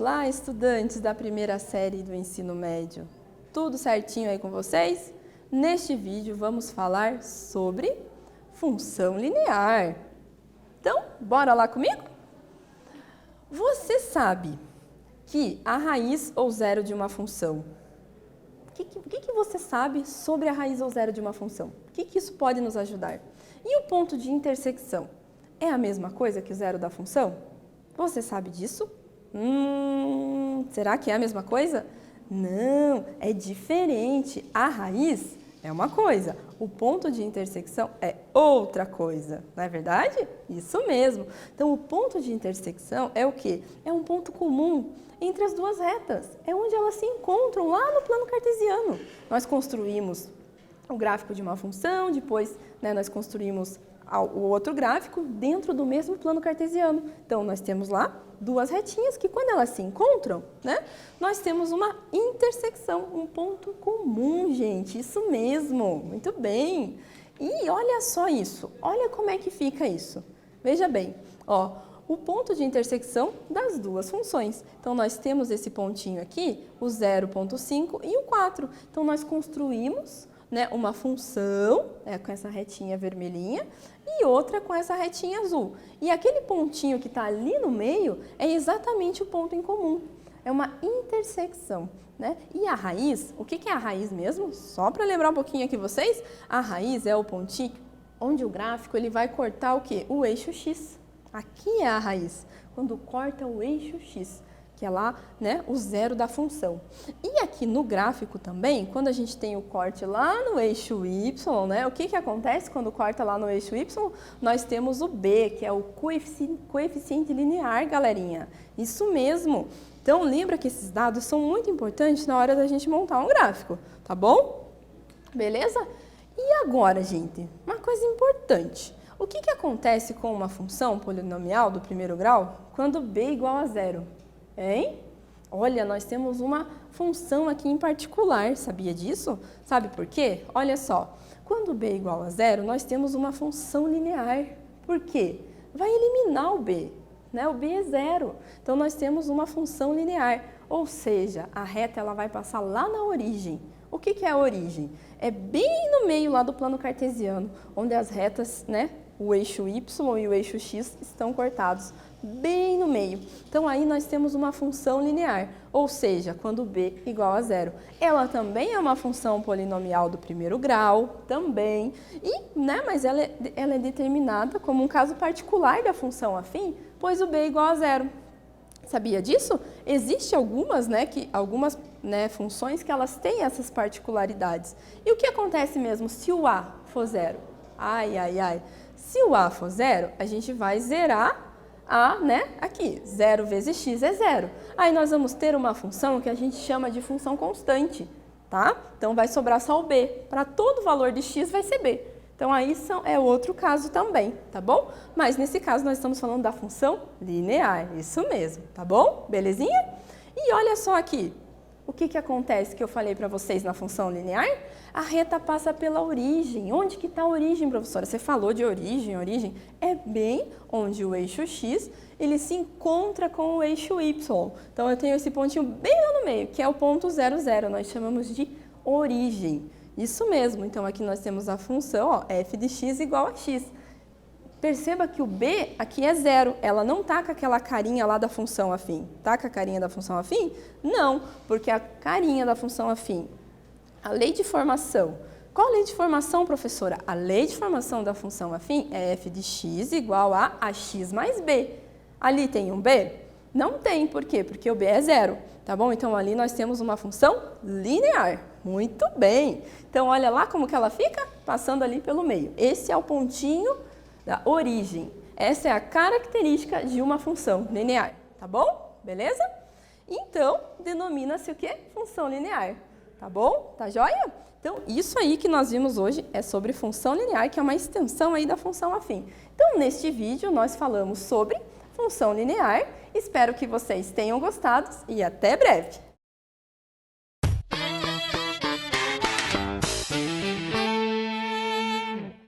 Olá, estudantes da primeira série do ensino médio. Tudo certinho aí com vocês? Neste vídeo vamos falar sobre função linear. Então, bora lá comigo? Você sabe que a raiz ou zero de uma função... O que você sabe sobre a raiz ou zero de uma função? O que isso pode nos ajudar? E o ponto de intersecção? É a mesma coisa que o zero da função? Você sabe disso? Será que é a mesma coisa? Não, é diferente. A raiz é uma coisa, o ponto de intersecção é outra coisa, não é verdade? Isso mesmo. Então, o ponto de intersecção é o quê? É um ponto comum entre as duas retas. É onde elas se encontram lá no plano cartesiano. Nós construímos o gráfico de uma função, depois nós construímos o outro gráfico dentro do mesmo plano cartesiano. Então, nós temos lá duas retinhas que, quando elas se encontram, nós temos uma intersecção, um ponto comum, gente. Isso mesmo, muito bem. E olha só isso, olha como é que fica isso. Veja bem, ó, o ponto de intersecção das duas funções. Então, nós temos esse pontinho aqui, o 0,5 e o 4. Então, nós construímos uma função com essa retinha vermelhinha e outra com essa retinha azul. E aquele pontinho que está ali no meio é exatamente o ponto em comum. É uma intersecção, E a raiz, o que é a raiz mesmo? Só para lembrar um pouquinho aqui vocês, a raiz é o pontinho onde o gráfico ele vai cortar o quê? O eixo X. Aqui é a raiz, quando corta o eixo X. Que é lá, o zero da função. E aqui no gráfico também, quando a gente tem o corte lá no eixo Y, o que acontece quando corta lá no eixo Y? Nós temos o B, que é o coeficiente linear, galerinha. Isso mesmo. Então, lembra que esses dados são muito importantes na hora da gente montar um gráfico, tá bom? Beleza? E agora, gente, uma coisa importante. O que acontece com uma função polinomial do primeiro grau quando B é igual a zero? Hein? Olha, nós temos uma função aqui em particular, sabia disso? Sabe por quê? Olha só, quando b é igual a zero, nós temos uma função linear. Por quê? Vai eliminar o b, O b é zero. Então, nós temos uma função linear, ou seja, a reta ela vai passar lá na origem. O que é a origem? É bem no meio lá do plano cartesiano, onde as retas, o eixo Y e o eixo X estão cortados, bem no meio. Então, aí nós temos uma função linear, ou seja, quando b é igual a zero. Ela também é uma função polinomial do primeiro grau, também, mas ela é determinada como um caso particular da função afim, pois o b é igual a zero. Sabia disso? Existem algumas, funções que elas têm essas particularidades. E o que acontece mesmo se o a for zero? Ai. Se o a for zero, a gente vai zerar a, aqui, 0 vezes x é zero. Aí nós vamos ter uma função que a gente chama de função constante, tá? Então, vai sobrar só o b. Para todo valor de x vai ser b. Então, aí é outro caso também, tá bom? Mas, nesse caso, nós estamos falando da função linear, isso mesmo, tá bom? Belezinha? E olha só aqui. O que acontece que eu falei para vocês na função linear? A reta passa pela origem. Onde que está a origem, professora? Você falou de origem. Origem é bem onde o eixo X ele se encontra com o eixo Y. Então, eu tenho esse pontinho bem lá no meio, que é o ponto 0, 0. Nós chamamos de origem. Isso mesmo. Então, aqui nós temos a função f de x igual a x. Perceba que o b aqui é zero, ela não está com aquela carinha lá da função afim. Está com a carinha da função afim? Não, porque a carinha da função afim, a lei de formação. Qual a lei de formação, professora? A lei de formação da função afim é f de x igual a ax mais b. Ali tem um b? Não tem, por quê? Porque o b é zero, tá bom? Então, ali nós temos uma função linear. Muito bem. Então, olha lá como que ela fica? Passando ali pelo meio. Esse é o pontinho da origem. Essa é a característica de uma função linear, tá bom? Beleza? Então, denomina-se o quê? Função linear, tá bom? Tá joia? Então, isso aí que nós vimos hoje é sobre função linear, que é uma extensão aí da função afim. Então, neste vídeo, nós falamos sobre função linear. Espero que vocês tenham gostado e até breve!